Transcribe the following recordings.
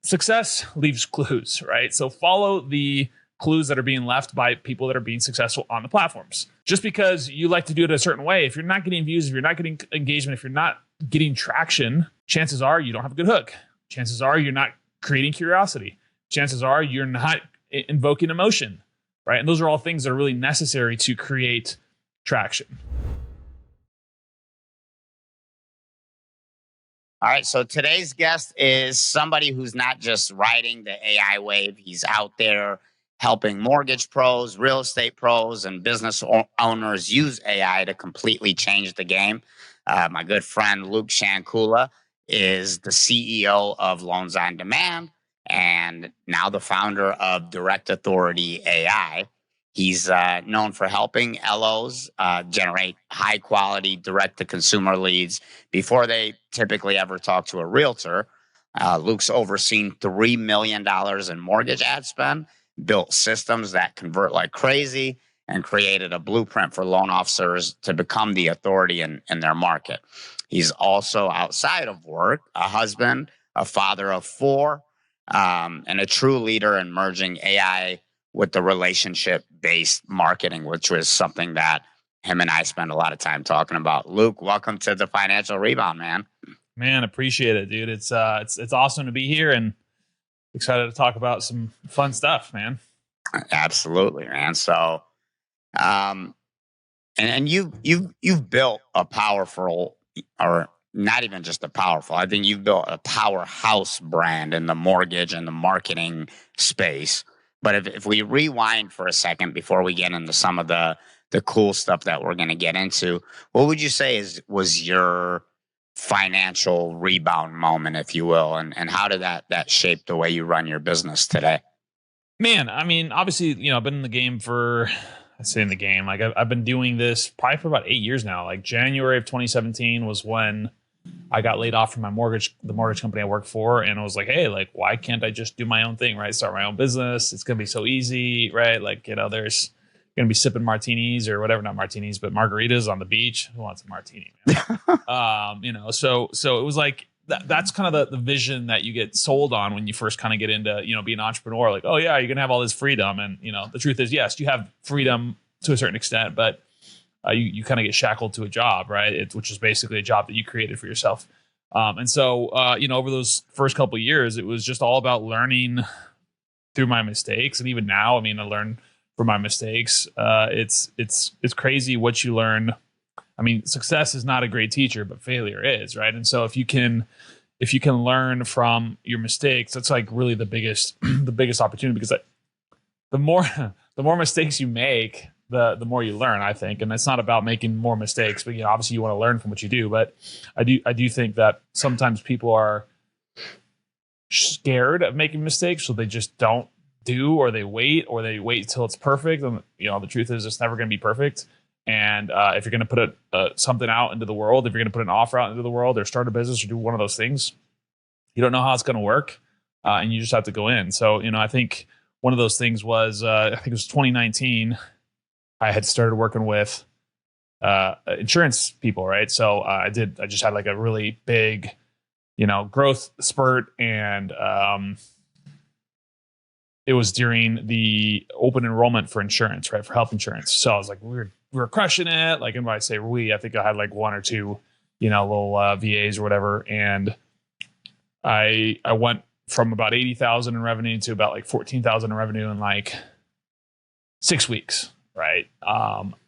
success leaves clues, right? So follow the clues that are being left by people that are being successful on the platforms. Just because you like to do it a certain way, if you're not getting views, if you're not getting engagement, if you're not getting traction, chances are you don't have a good hook. Chances are you're not creating curiosity. Chances are you're not invoking emotion, right? And those are all things that are really necessary to create traction. All right, so today's guest is somebody who's not just riding the AI wave. He's out there helping mortgage pros, real estate pros, and business owners use AI to completely change the game. My good friend Luke Shankula is the CEO of Loans on Demand and now the founder of Direct Authority AI. He's known for helping LOs generate high quality direct to consumer leads before they typically ever talk to a realtor. Luke's overseen $3 million in mortgage ad spend, built systems that convert like crazy, and created a blueprint for loan officers to become the authority in their market. He's also, outside of work, a husband, a father of four, and a true leader in merging AI with the relationship-based marketing, which was something that him and I spend a lot of time talking about. Luke, welcome to the Financial Rebound, man. Man, appreciate it, dude. It's awesome to be here and excited to talk about some fun stuff, man. Absolutely, man. So, and you've built a powerful, or not even just a powerful, I think you've built a powerhouse brand in the mortgage and the marketing space. But if we rewind for a second before we get into some of the cool stuff that we're going to get into, what would you say was your financial rebound moment, if you will, and how did that shape the way you run your business today? Man, I mean, obviously, I've been in the game like I've been doing this probably for about 8 years now. Like January of 2017 was when I got laid off from the mortgage company I worked for. And I was like, hey, like, why can't I just do my own thing, right? Start my own business. It's going to be so easy, right? Like, there's going to be sipping martinis or whatever, not martinis, but margaritas on the beach. Who wants a martini, man? So it was like, that's kind of the vision that you get sold on when you first kind of get into, being an entrepreneur. Like, oh yeah, you're going to have all this freedom. And, the truth is, yes, you have freedom to a certain extent, but you kind of get shackled to a job, right? Which is basically a job that you created for yourself. And so, over those first couple of years, it was just all about learning through my mistakes. And even now, I learn from my mistakes. It's crazy what you learn. I mean, success is not a great teacher, but failure is, right? And so if you can learn from your mistakes, that's like really the biggest opportunity, because the more mistakes you make, the more you learn, I think. And it's not about making more mistakes, but obviously you want to learn from what you do. But I do think that sometimes people are scared of making mistakes, so they just don't do, or they wait till it's perfect. And the truth is, it's never going to be perfect. And if you're going to put something out into the world, if you're going to put an offer out into the world, or start a business, or do one of those things, you don't know how it's going to work, and you just have to go in. So I think one of those things was I think it was 2019. I had started working with insurance people, right? So I just had like a really big, growth spurt, and it was during the open enrollment for insurance, right? For health insurance. So I was like, we were crushing it. Like, and when I say I think I had like one or two, little VAs or whatever. And I went from about 80,000 in revenue to about like 14,000 in revenue in like 6 weeks. Right.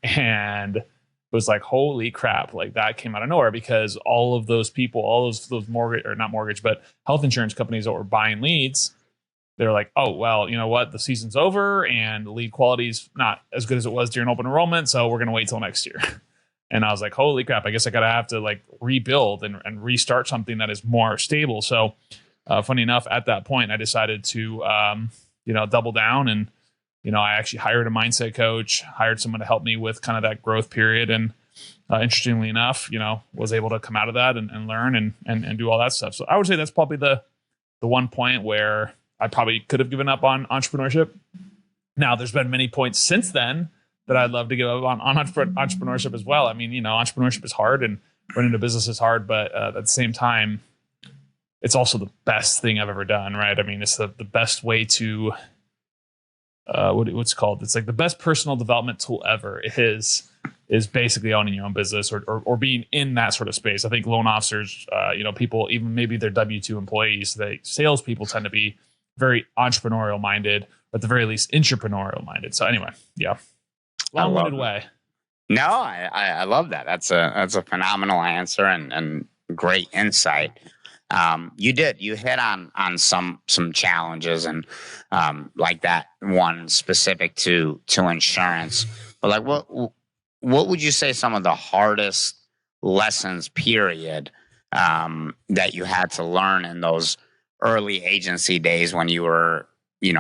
And it was like, holy crap, like that came out of nowhere, because all of those people, all those mortgage, or not mortgage, but health insurance companies that were buying leads, they're like, oh, well, you know what? The season's over and the lead quality's not as good as it was during open enrollment. So we're going to wait till next year. And I was like, holy crap, I guess I have to like rebuild and restart something that is more stable. So funny enough, at that point, I decided to, double down, and I actually hired a mindset coach, hired someone to help me with kind of that growth period. And interestingly enough, was able to come out of that and learn and do all that stuff. So I would say that's probably the one point where I probably could have given up on entrepreneurship. Now, there's been many points since then that I'd love to give up on entrepreneurship as well. I mean, entrepreneurship is hard, and running a business is hard, but at the same time, it's also the best thing I've ever done, right? I mean, it's the best way to what's it called? It's like the best personal development tool ever is basically owning your own business or being in that sort of space. I think loan officers, people, even maybe they're W-2 employees, salespeople tend to be very entrepreneurial minded, or at the very least entrepreneurial minded. So anyway, yeah, long-winded way. No, I love that. That's a phenomenal answer and great insight. You hit on some challenges and like that one specific to insurance. But like what would you say some of the hardest lessons period that you had to learn in those early agency days when you were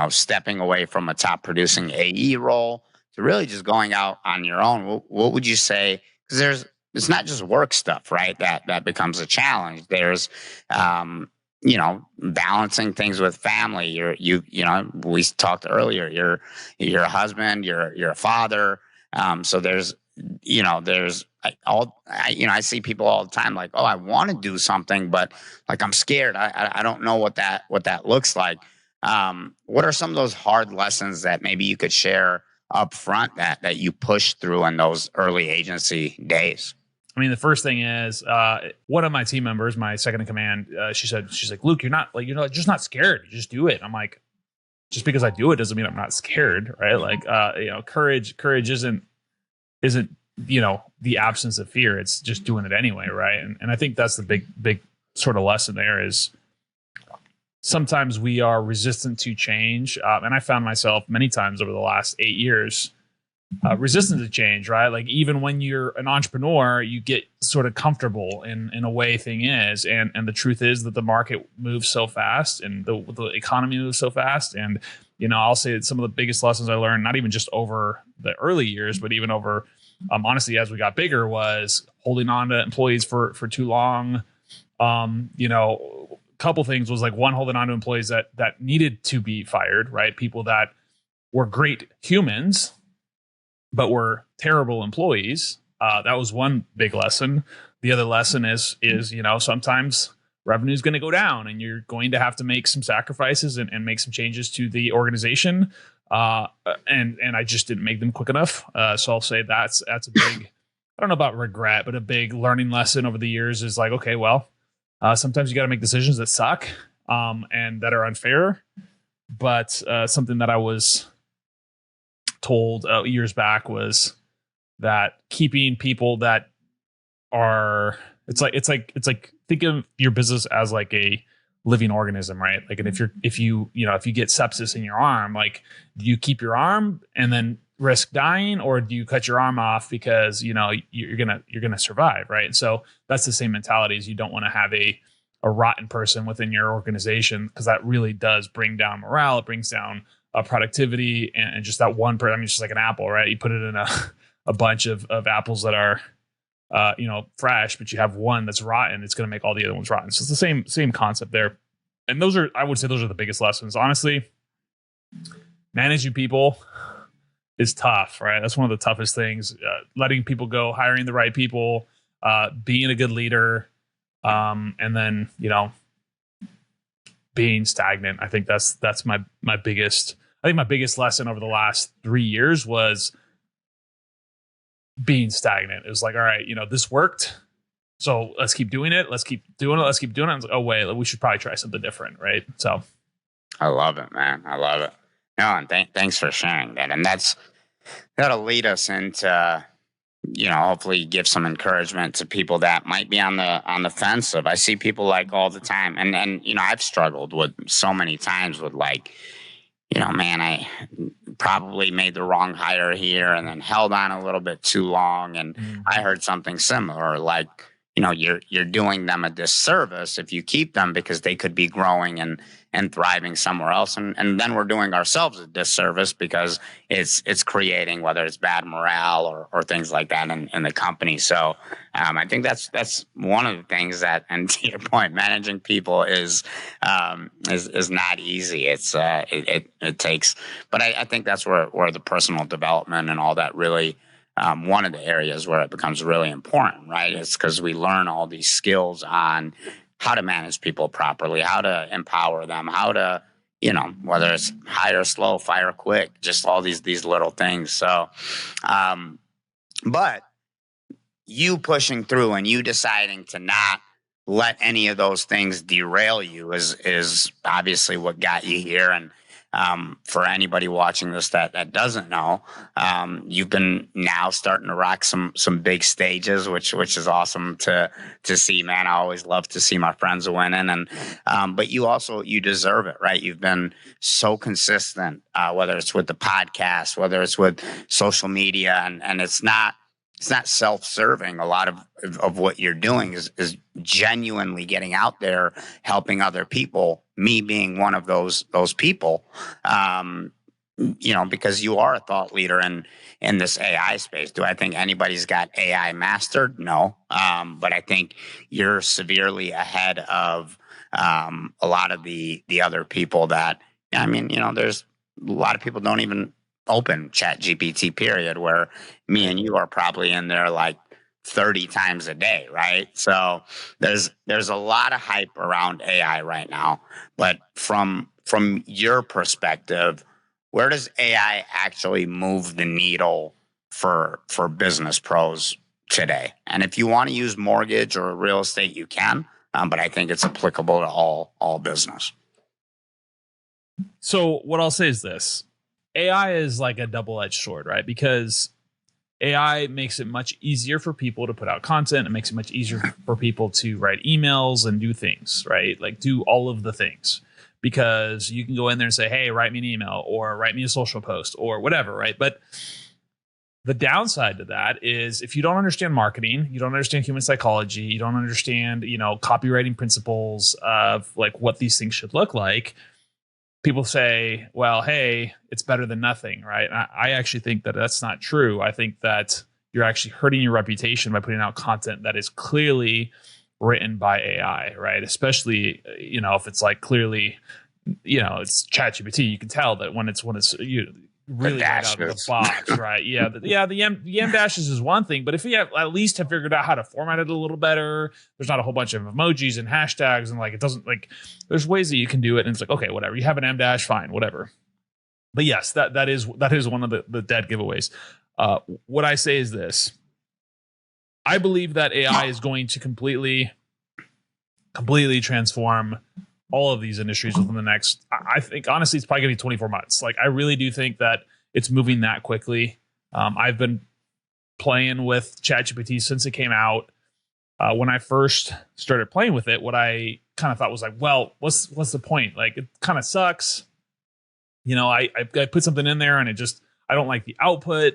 stepping away from a top producing AE role to really just going out on your own? What would you say? Because it's not just work stuff, right? That becomes a challenge. There's, balancing things with family. We talked earlier. You're a husband. You're a father. So I see people all the time like, oh, I want to do something, but like I'm scared. I don't know what that looks like. What are some of those hard lessons that maybe you could share up front that you pushed through in those early agency days? I mean, the first thing is one of my team members, my second in command, she's like, Luke, you're just not scared. You just do it. I'm like, just because I do it doesn't mean I'm not scared, right? Like, courage isn't the absence of fear. It's just doing it anyway, right? And I think that's the big sort of lesson there is sometimes we are resistant to change. And I found myself many times over the last 8 years resistant to change, right? Like even when you're an entrepreneur, you get sort of comfortable in a way thing is. And the truth is that the market moves so fast and the economy moves so fast. And, I'll say that some of the biggest lessons I learned, not even just over the early years, but even over, honestly, as we got bigger, was holding on to employees for too long. Couple things was like one, holding on to employees that needed to be fired, right? People that were great humans, but were terrible employees. That was one big lesson. The other lesson is sometimes revenue is going to go down and you're going to have to make some sacrifices and make some changes to the organization. And I just didn't make them quick enough. So I'll say that's a big, I don't know about regret, but a big learning lesson over the years is like, okay, well, sometimes you got to make decisions that suck and that are unfair. But something that I was told years back was that keeping people that are, it's like think of your business as like a living organism, right? Like, and if you get sepsis in your arm, like, do you keep your arm and then risk dying, or do you cut your arm off because you're gonna survive, right? And so that's the same mentality. Is you don't want to have a rotten person within your organization, because that really does bring down morale. It brings down productivity, and just that one person. I mean, it's just like an apple, right? You put it in a bunch of apples that are fresh, but you have one that's rotten. It's going to make all the other ones rotten. So it's the same concept there. And I would say those are the biggest lessons. Honestly, managing people is tough, right? That's one of the toughest things. Letting people go, hiring the right people, being a good leader, and then being stagnant. I think that's my biggest. I think my biggest lesson over the last 3 years was being stagnant. It was like, all right, this worked, so let's keep doing it. Let's keep doing it. I was like, oh wait, we should probably try something different, right? So, I love it, man. I love it. No, and thanks for sharing that. And that'll lead us into, hopefully give some encouragement to people that might be on the fence of. I see people like all the time, and I've struggled with so many times with like, man, I probably made the wrong hire here and then held on a little bit too long. And I heard something similar, like, you're doing them a disservice if you keep them, because they could be growing and thriving somewhere else. And then we're doing ourselves a disservice because it's creating, whether it's bad morale or things like that in the company. So I think that's one of the things that, and to your point, managing people is not easy. It takes, but I think that's where the personal development and all that really, one of the areas where it becomes really important, right? It's because we learn all these skills on how to manage people properly, how to empower them, how to, whether it's hire slow, fire quick, just all these little things. So, but you pushing through and you deciding to not let any of those things derail you is obviously what got you here. And for anybody watching this that doesn't know, you've been now starting to rock some big stages, which is awesome to see, man. I always love to see my friends winning, and but you deserve it, right? You've been so consistent, whether it's with the podcast, whether it's with social media, and it's not self-serving. A lot of what you're doing is genuinely getting out there, helping other people. Me being one of those people, because you are a thought leader in this AI space. Do I think anybody's got AI mastered? No, but I think you're severely ahead of a lot of the other people that. There's a lot of people don't even open ChatGPT, period, where me and you are probably in there like 30 times a day, right? So there's a lot of hype around AI right now. But from your perspective, where does AI actually move the needle for business pros today? And if you want to use mortgage or real estate, you can, but I think it's applicable to all business. So what I'll say is this. AI is like a double-edged sword, right? Because AI makes it much easier for people to put out content. It makes it much easier for people to write emails and do things, right? Like do all of the things, because you can go in there and say, hey, write me an email or write me a social post or whatever, right? But the downside to that is if you don't understand marketing, you don't understand human psychology, you don't understand, copywriting principles of like what these things should look like, people say, well, hey, it's better than nothing, right? And I actually think that that's not true. I think that you're actually hurting your reputation by putting out content that is clearly written by AI, right? Especially, if it's like clearly, it's ChatGPT, you can tell that when it's really right out of the box, right? Yeah, the M dashes is one thing, but if you at least have figured out how to format it a little better, there's not a whole bunch of emojis and hashtags, and like it doesn't like there's ways that you can do it, and it's like, okay, whatever. You have an M dash, fine, whatever. But yes, that is one of the dead giveaways. What I say is this: I believe that AI is going to completely transform all of these industries within the next, I think, honestly, it's probably going to be 24 months. Like, I really do think that it's moving that quickly. I've been playing with ChatGPT since it came out. When I first started playing with it, what I kind of thought was like, well, what's the point? Like, it kind of sucks. I put something in there and I don't like the output.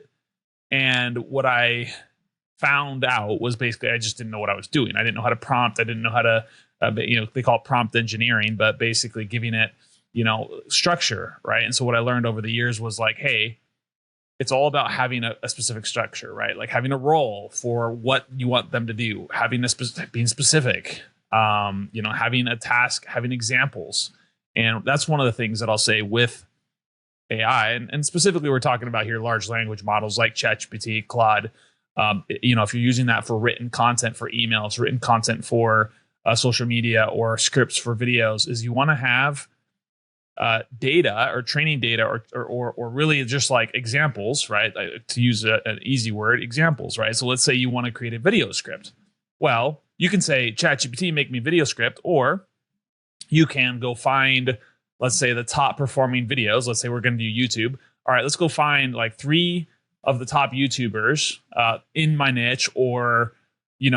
And what I found out was basically I just didn't know what I was doing. I didn't know how to prompt. I didn't know how to, they call it prompt engineering, but basically giving it, structure, right? And so what I learned over the years was like, hey, it's all about having a specific structure, right? Like having a role for what you want them to do, having being specific, having a task, having examples. And that's one of the things that I'll say with AI, and specifically we're talking about here large language models like ChatGPT, Claude. If you're using that for written content for emails, written content for social media, or scripts for videos, is you want to have data or training data or really just like examples, right? To use an easy word, examples, right? So let's say you want to create a video script. Well, you can say, ChatGPT, make me video script, or you can go find, let's say, the top performing videos. Let's say we're going to do YouTube. All right, let's go find like 3 of the top YouTubers in my niche, or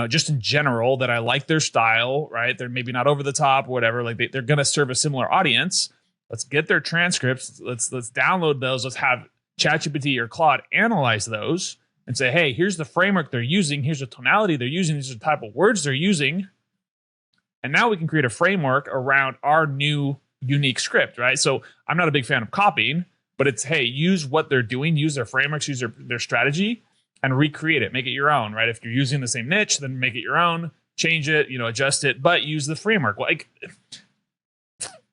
just in general, that I like their style, right? They're maybe not over the top or whatever. Like they're going to serve a similar audience. Let's get their transcripts. Let's download those. Let's have ChatGPT or Claude analyze those and say, hey, here's the framework they're using. Here's the tonality they're using. These are the type of words they're using. And now we can create a framework around our new unique script, right? So I'm not a big fan of copying, but it's, hey, use what they're doing, use their frameworks, use their strategy, and recreate it. Make it your own, right? If you're using the same niche, then make it your own, change it, adjust it, but use the framework. Like,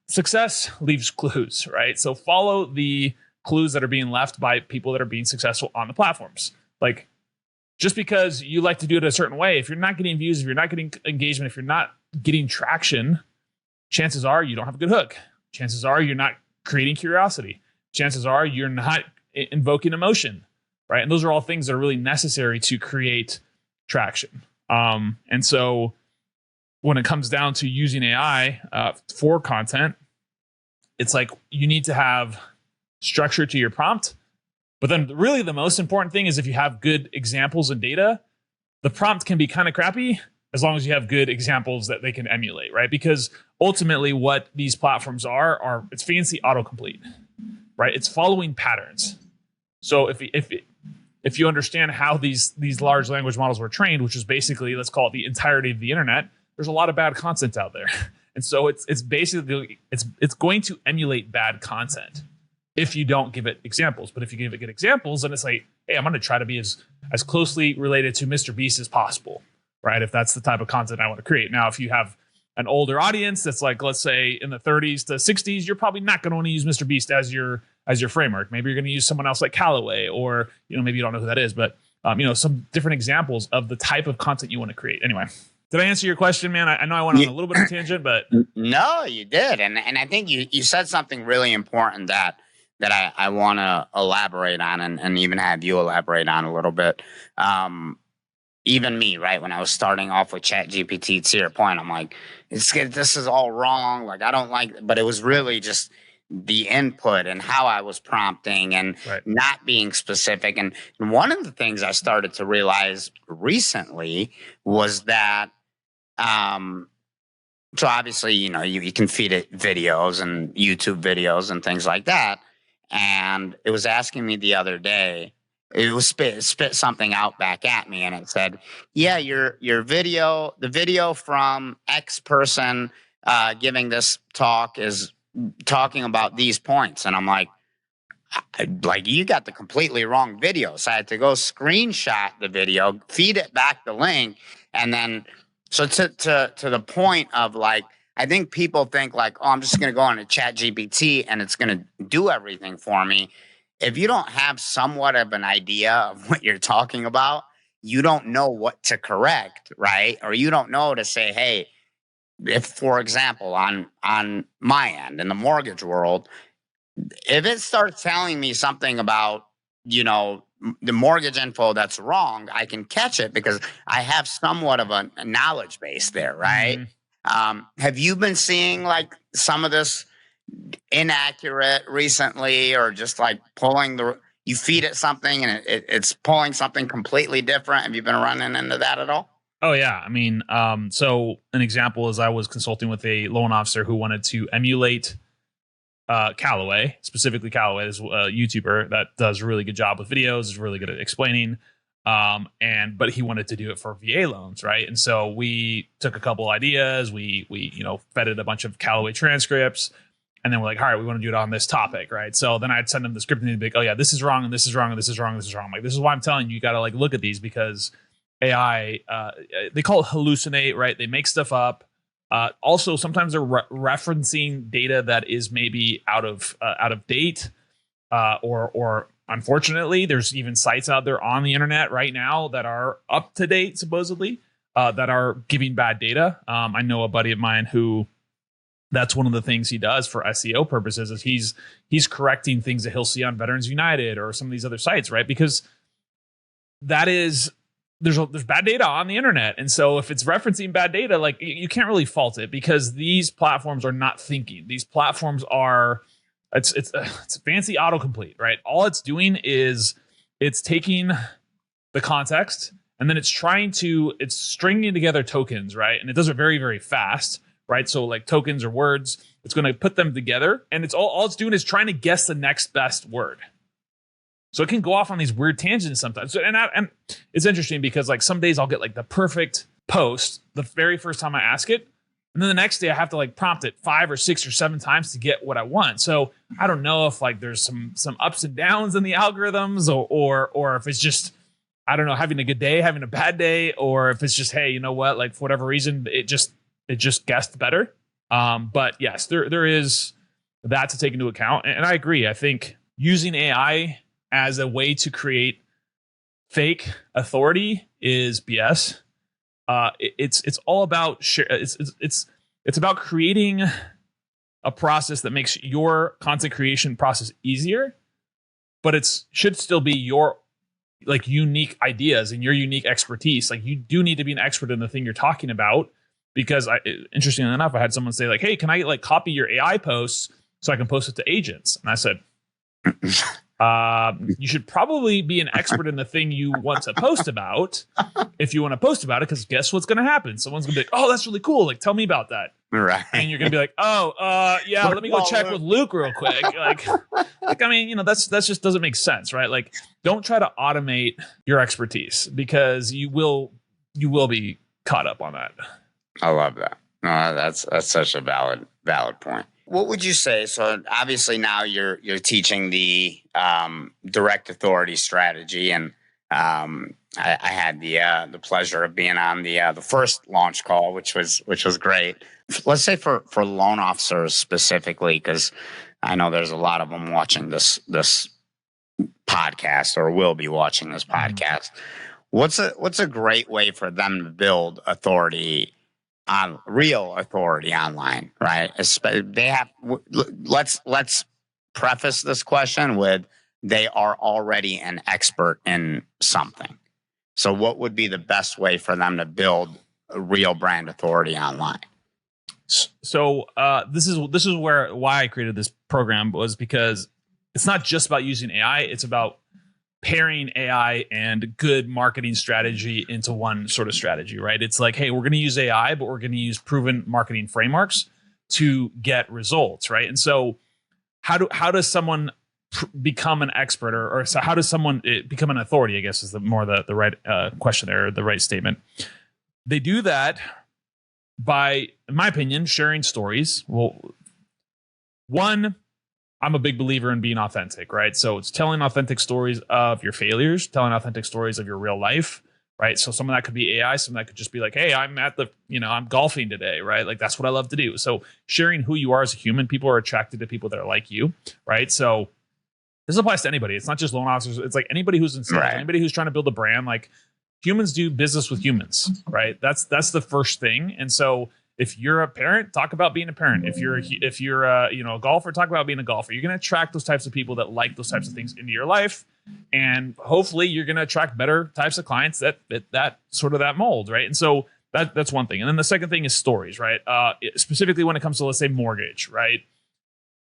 success leaves clues, right? So follow the clues that are being left by people that are being successful on the platforms. Like, just because you like to do it a certain way, if you're not getting views, if you're not getting engagement, if you're not getting traction, chances are you don't have a good hook. Chances are you're not creating curiosity. Chances are you're not invoking emotion, right? And those are all things that are really necessary to create traction. And so when it comes down to using AI for content, it's like you need to have structure to your prompt. But then really the most important thing is if you have good examples and data, the prompt can be kind of crappy as long as you have good examples that they can emulate, right? Because ultimately what these platforms are it's fancy autocomplete, right? It's following patterns. So if you understand how these large language models were trained, which is basically, let's call it the entirety of the internet, there's a lot of bad content out there. And so it's basically, it's going to emulate bad content if you don't give it examples. But if you give it good examples, then it's like, hey, I'm going to try to be as closely related to Mr. Beast as possible, right? If that's the type of content I want to create. Now, if you have an older audience that's like, let's say in the 30s to 60s, you're probably not going to want to use Mr. Beast as your framework. Maybe you're going to use someone else like Callaway, or maybe you don't know who that is, but some different examples of the type of content you want to create. Anyway, did I answer your question, man? I know I went on a little bit of a tangent, but no, you did, and I think you said something really important that I want to elaborate on, and even have you elaborate on a little bit. Even me, right? When I was starting off with ChatGPT, to your point, I'm like, this is all wrong. Like, I don't like, but it was really just the input and how I was prompting and not being specific. And one of the things I started to realize recently was that, so obviously, you can feed it videos and YouTube videos and things like that. And it was asking me the other day, it was spit something out back at me, and it said, yeah, your video, the video from X person giving this talk is talking about these points. And I'm like, you got the completely wrong video. So I had to go screenshot the video, feed it back the link, and then so to the point of like, I think people think like, oh, I'm just going to go on a ChatGPT and it's going to do everything for me. If you don't have somewhat of an idea of what you're talking about, you don't know what to correct, right? Or you don't know to say, hey, if, for example, on my end in the mortgage world, if it starts telling me something about, the mortgage info that's wrong, I can catch it because I have somewhat of a knowledge base there, right? Mm-hmm. Have you been seeing like some of this inaccurate recently, or just like you feed it something and it's pulling something completely different? Have you been running into that at all? Oh yeah. I mean, so an example is I was consulting with a loan officer who wanted to emulate Callaway, specifically Callaway is a YouTuber that does a really good job with videos, is really good at explaining. But he wanted to do it for VA loans, right? And so we took a couple ideas, we fed it a bunch of Callaway transcripts, and then we're like, all right, we want to do it on this topic, right? So then I'd send them the script and they'd be like, oh yeah, this is wrong, and this is wrong, and this is wrong, and this is wrong. I'm like, this is why I'm telling you, you got to like look at these, because AI, they call it hallucinate, right? They make stuff up. Also, sometimes they're referencing data that is maybe out of date, or unfortunately, there's even sites out there on the internet right now that are up to date, supposedly, that are giving bad data. I know a buddy of mine who, that's one of the things he does for SEO purposes, is he's correcting things that he'll see on Veterans United or some of these other sites, right? Because that is, there's bad data on the internet. And so if it's referencing bad data, like you can't really fault it, because these platforms are not thinking. These platforms are, it's fancy autocomplete, right? All it's doing is it's taking the context and then it's stringing together tokens, right? And it does it very, very fast, right? So like tokens or words, it's going to put them together, and it's all it's doing is trying to guess the next best word. So it can go off on these weird tangents sometimes. And it's interesting because like some days I'll get like the perfect post the very first time I ask it. And then the next day I have to like prompt it 5 or 6 or 7 times to get what I want. So I don't know if like there's some ups and downs in the algorithms, or if it's just, I don't know, having a good day, having a bad day, or if it's just, hey, you know what, like for whatever reason, it just guessed better. But yes, there is that to take into account. And I agree. I think using AI as a way to create fake authority is BS. It's all about it's about creating a process that makes your content creation process easier, but should still be your like unique ideas and your unique expertise. Like you do need to be an expert in the thing you're talking about, because interestingly enough, I had someone say like, "Hey, can I like copy your AI posts so I can post it to agents?" And I said, you should probably be an expert in the thing you want to post about if you want to post about it, because guess what's going to happen? Someone's going to be like, "Oh, that's really cool. Like, tell me about that." Right. And you're going to be like, "Oh, yeah, let me go check with Luke real quick." Like, I mean, that's just doesn't make sense, right? Like, don't try to automate your expertise, because you will be caught up on that. I love that. That's such a valid point. What would you say? So obviously now you're teaching the direct authority strategy, and I had the pleasure of being on the first launch call, which was great. Let's say for loan officers specifically, because I know there's a lot of them watching this podcast or will be watching this podcast. What's a great way for them to build authority, on real authority online, right? They have. Let's preface this question with they are already an expert in something. So, what would be the best way for them to build a real brand authority online? So, this is why I created this program, was because it's not just about using AI; it's about pairing AI and good marketing strategy into one sort of strategy, right? It's like, hey, we're going to use AI, but we're going to use proven marketing frameworks to get results, right? And so how does someone become an expert, or so how does someone become an authority, I guess is the right question there, the right statement. They do that by, in my opinion, sharing stories. Well, one, I'm a big believer in being authentic, right? So it's telling authentic stories of your failures, telling authentic stories of your real life, right? So some of that could be AI, some of that could just be like, "Hey, I'm golfing today," right? Like that's what I love to do. So sharing who you are as a human, people are attracted to people that are like you, right? So this applies to anybody. It's not just loan officers. It's like anybody who's in sales, right, anybody who's trying to build a brand. Like humans do business with humans, right? That's the first thing. And so if you're a parent, talk about being a parent. If you're a golfer, talk about being a golfer. You're going to attract those types of people that like those types of things into your life, and hopefully you're going to attract better types of clients that fit that sort of that mold, right? And so that's one thing. And then the second thing is stories, right? Specifically when it comes to, let's say, mortgage, right?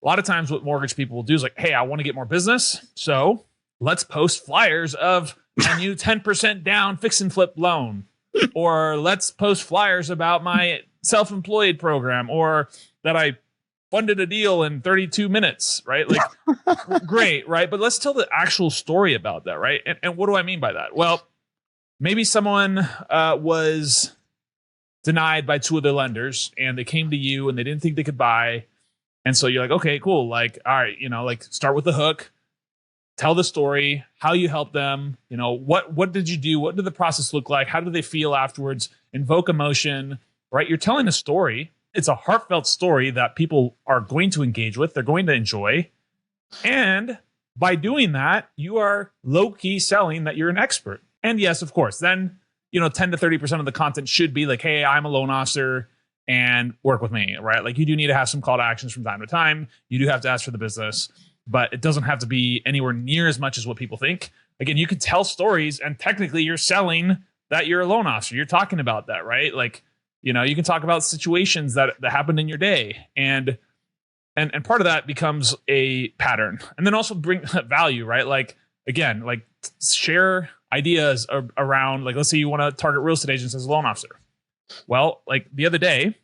A lot of times what mortgage people will do is like, "Hey, I want to get more business, so let's post flyers of a new 10% down fix and flip loan," or let's post flyers about my self-employed program, or that I funded a deal in 32 minutes, right? Like, great, right? But let's tell the actual story about that, right? And what do I mean by that? Well, maybe someone was denied by two of their lenders, and they came to you and they didn't think they could buy. And so you're like, "Okay, cool. Like, all right, like start with the hook, tell the story, how you helped them, what did you do? What did the process look like? How did they feel afterwards? Invoke emotion, right? You're telling a story. It's a heartfelt story that people are going to engage with. They're going to enjoy. And by doing that, you are low-key selling that you're an expert. And yes, of course, then, 10 to 30% of the content should be like, "Hey, I'm a loan officer and work with me," right? Like you do need to have some call to actions from time to time. You do have to ask for the business, but it doesn't have to be anywhere near as much as what people think. Again, you can tell stories and technically you're selling that you're a loan officer. You're talking about that, right? Like, you can talk about situations that happened in your day, and part of that becomes a pattern, and then also bring value, right? Like, again, like share ideas around, like, let's say you want to target real estate agents as a loan officer. Well, like the other day,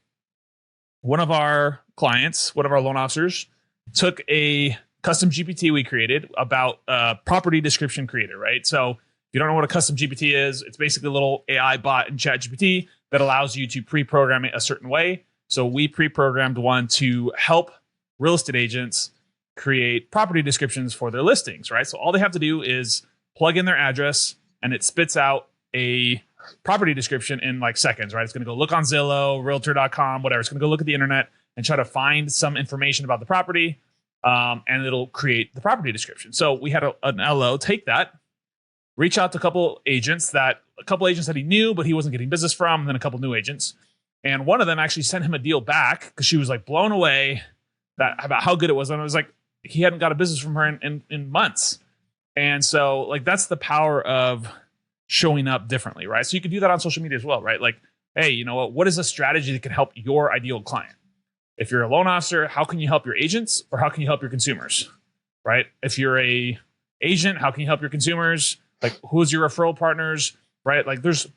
one of our loan officers took a custom GPT we created about property description creator, right? So if you don't know what a custom GPT is, it's basically a little AI bot in ChatGPT that allows you to pre-program it a certain way. So we pre-programmed one to help real estate agents create property descriptions for their listings, right? So all they have to do is plug in their address and it spits out a property description in like seconds, right? It's going to go look on Zillow, realtor.com, whatever. It's going to go look at the internet and try to find some information about the property, and it'll create the property description. So we had an LO take that, reach out to a couple agents that he knew, but he wasn't getting business from, and then a couple new agents. And one of them actually sent him a deal back because she was like blown away about how good it was. And it was like, he hadn't got a business from her in months. And so like, that's the power of showing up differently, right? So you can do that on social media as well, right? Like, hey, you know what is a strategy that can help your ideal client? If you're a loan officer, how can you help your agents, or how can you help your consumers, right? If you're a agent, how can you help your consumers? Like, who's your referral partners, right? Like, there's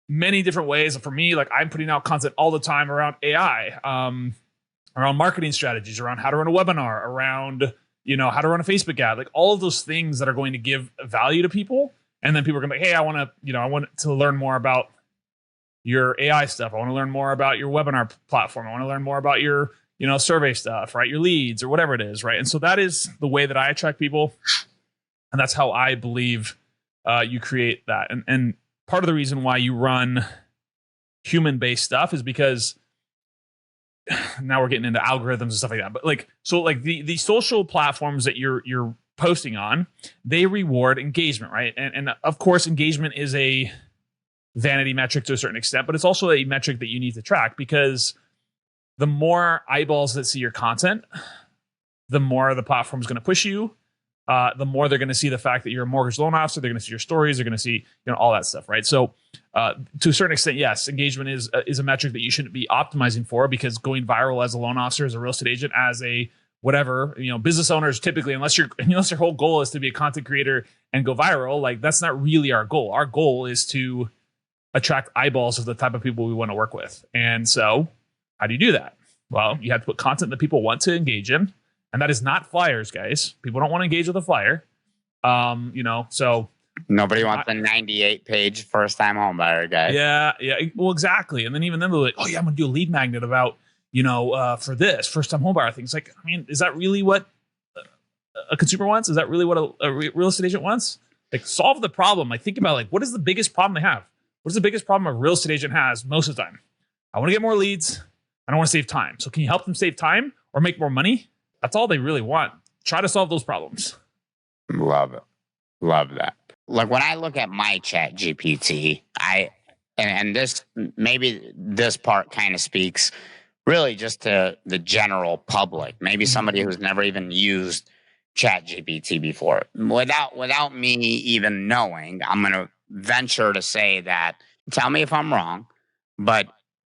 many different ways. For me, like, I'm putting out content all the time around AI, around marketing strategies, around how to run a webinar, around, how to run a Facebook ad, like all of those things that are going to give value to people. And then people are going to be like, hey, I want to learn more about your AI stuff. I want to learn more about your webinar platform. I want to learn more about your, survey stuff, right? Your leads or whatever it is, right? And so that is the way that I attract people. And that's how I believe you create that. And part of the reason why you run human-based stuff is because now we're getting into algorithms and stuff like that. But the social platforms that you're posting on, they reward engagement, right? And of course, engagement is a vanity metric to a certain extent, but it's also a metric that you need to track, because the more eyeballs that see your content, the more the platform is going to push you. The more they're going to see the fact that you're a mortgage loan officer. They're going to see your stories. They're going to see all that stuff, right? So to a certain extent, yes, engagement is a metric that you shouldn't be optimizing for, because going viral as a loan officer, as a real estate agent, as a whatever, business owners typically, unless your whole goal is to be a content creator and go viral, like that's not really our goal. Our goal is to attract eyeballs of the type of people we want to work with. And so how do you do that? Well, you have to put content that people want to engage in. And that is not flyers, guys. People don't want to engage with a flyer. So nobody wants a 98-page first-time home buyer guy. Yeah. Well, exactly. And then even then they're like, oh yeah, I'm gonna do a lead magnet about, for this first-time home buyer thing. It's like, I mean, is that really what a consumer wants? Is that really what a real estate agent wants? Like, solve the problem. Like, think about like, what is the biggest problem they have? What is the biggest problem a real estate agent has most of the time? I want to get more leads. I don't want to save time. So can you help them save time or make more money? That's all they really want. Try to solve those problems. Love it. Love that. Like, when I look at my chat GPT, and this part kind of speaks really just to the general public, maybe somebody who's never even used chat GPT before. Without me even knowing, I'm going to venture to say that, tell me if I'm wrong, but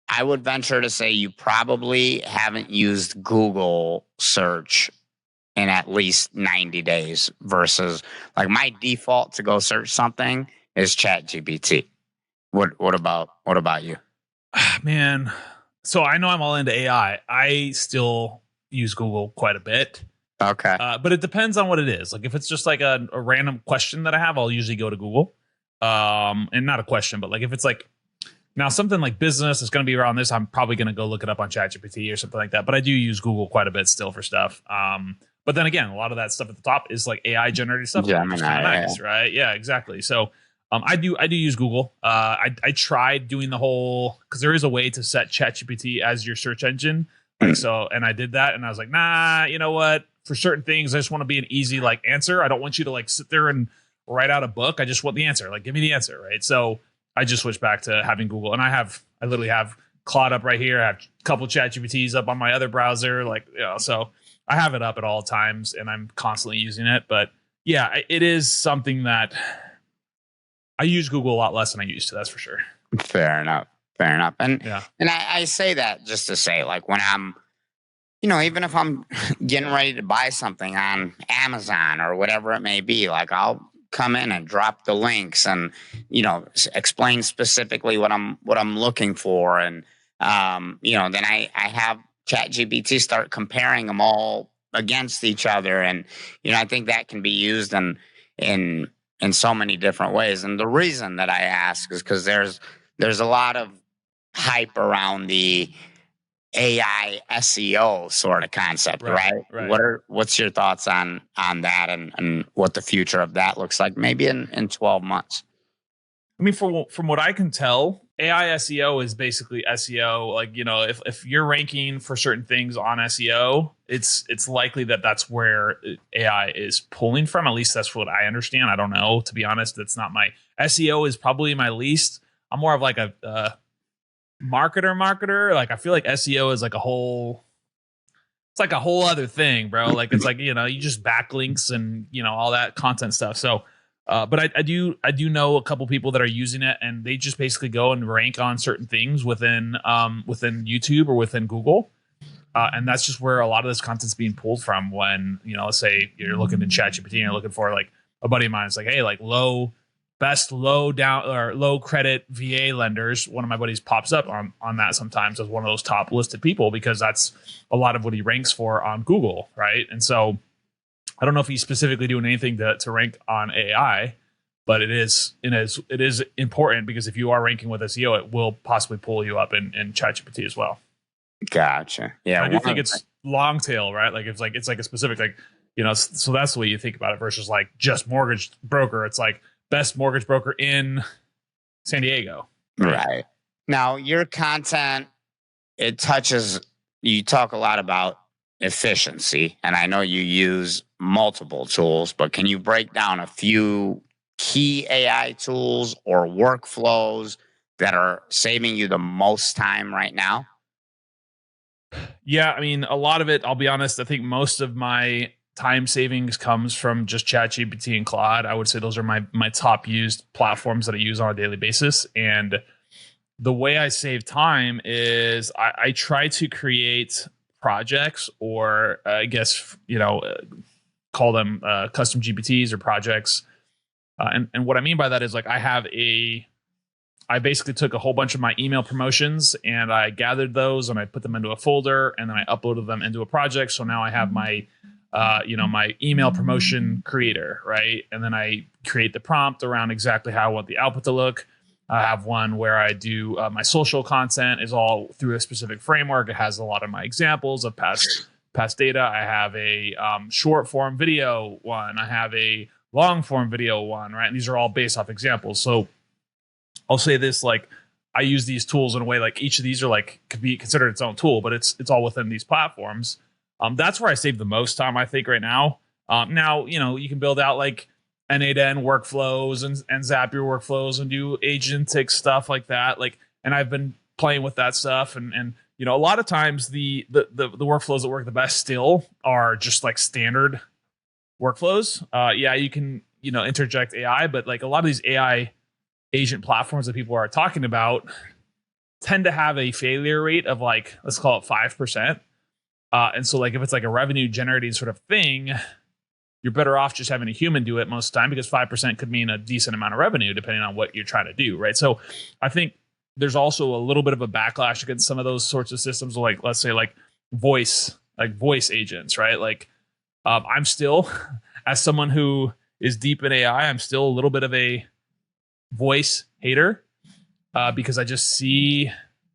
I would venture to say you probably haven't used Google search in at least 90 days versus, like, my default to go search something is ChatGPT. What about you? Man, so I know I'm all into AI. I still use Google quite a bit. Okay. But it depends on what it is. Like, if it's just like a random question that I have, I'll usually go to Google. And not a question, but like if it's like, now something like business is going to be around this, I'm probably going to go look it up on ChatGPT or something like that. But I do use Google quite a bit still for stuff. But then again, a lot of that stuff at the top is like AI generated stuff. Yeah, which is kind of nice, right? Yeah, exactly. So I do use Google. I tried doing the whole, because there is a way to set ChatGPT as your search engine. Like, so, and I did that, and I was like, nah, you know what? For certain things, I just want to be an easy like answer. I don't want you to like sit there and write out a book. I just want the answer. Like, give me the answer, right? So I just switched back to having Google, and I literally have Claude up right here. I have a couple ChatGPTs up on my other browser, so I have it up at all times, and I'm constantly using it. But yeah, it is something that I use Google a lot less than I used to. That's for sure. Fair enough. And I say that just to say, like, when I'm, even if I'm getting ready to buy something on Amazon or whatever it may be, like, I'll come in and drop the links and, explain specifically what I'm looking for. And, then I have ChatGPT start comparing them all against each other. And, I think that can be used in so many different ways. And the reason that I ask is because there's a lot of hype around the AI SEO sort of concept, right? What's your thoughts on that and what the future of that looks like maybe in 12 months? I mean, from what I can tell, AI SEO is basically SEO. Like, if you're ranking for certain things on SEO, it's likely that that's where AI is pulling from. At least that's what I understand. I don't know, to be honest. That's not my SEO is probably my least. I'm more of like a marketer. Like, I feel like SEO is like it's like a whole other thing, bro. Like, it's like, you just backlinks and, all that content stuff. So, but I do know a couple people that are using it, and they just basically go and rank on certain things within YouTube or within Google. And that's just where a lot of this content's being pulled from when, let's say you're looking in ChatGPT and you're looking for, like, a buddy of mine is like, hey, like best low down or low credit VA lenders. One of my buddies pops up on that sometimes as one of those top listed people, because that's a lot of what he ranks for on Google. Right. And so I don't know if he's specifically doing anything to rank on AI, but it is important, because if you are ranking with SEO, it will possibly pull you up in ChatGPT as well. Gotcha. Yeah. I do think it's long tail, right? Like, it's like a specific, like, so that's the way you think about it versus like just mortgage broker. It's like best mortgage broker in San Diego. Right. Now, your content, you talk a lot about efficiency, and I know you use multiple tools, but can you break down a few key AI tools or workflows that are saving you the most time right now? Yeah, I mean, a lot of it, I'll be honest, I think most of my time savings comes from just ChatGPT and Claude. I would say those are my top used platforms that I use on a daily basis. And the way I save time is I try to create projects, or I guess, call them custom GPTs or projects. And what I mean by that is, like, I basically took a whole bunch of my email promotions and I gathered those and I put them into a folder, and then I uploaded them into a project. So now I have my my email promotion creator, right? And then I create the prompt around exactly how I want the output to look. I have one where I do my social content is all through a specific framework. It has a lot of my examples of past data. I have a short form video one. I have a long form video one, right? And these are all based off examples. So I'll say this, like, I use these tools in a way, like, each of these are like could be considered its own tool, but it's all within these platforms. That's where I save the most time, I think, right now. Now, you can build out like N8N workflows and Zapier workflows and do agentic stuff like that. Like, and I've been playing with that stuff. And a lot of times the workflows that work the best still are just like standard workflows. Yeah, you can, interject AI, but like a lot of these AI agent platforms that people are talking about tend to have a failure rate of, like, let's call it 5%. And so, like, if it's like a revenue generating sort of thing, you're better off just having a human do it most of the time, because 5% could mean a decent amount of revenue depending on what you're trying to do, right? So I think there's also a little bit of a backlash against some of those sorts of systems, like, let's say, like voice agents, right? Like, I'm still, as someone who is deep in AI, I'm still a little bit of a voice hater, because I just see,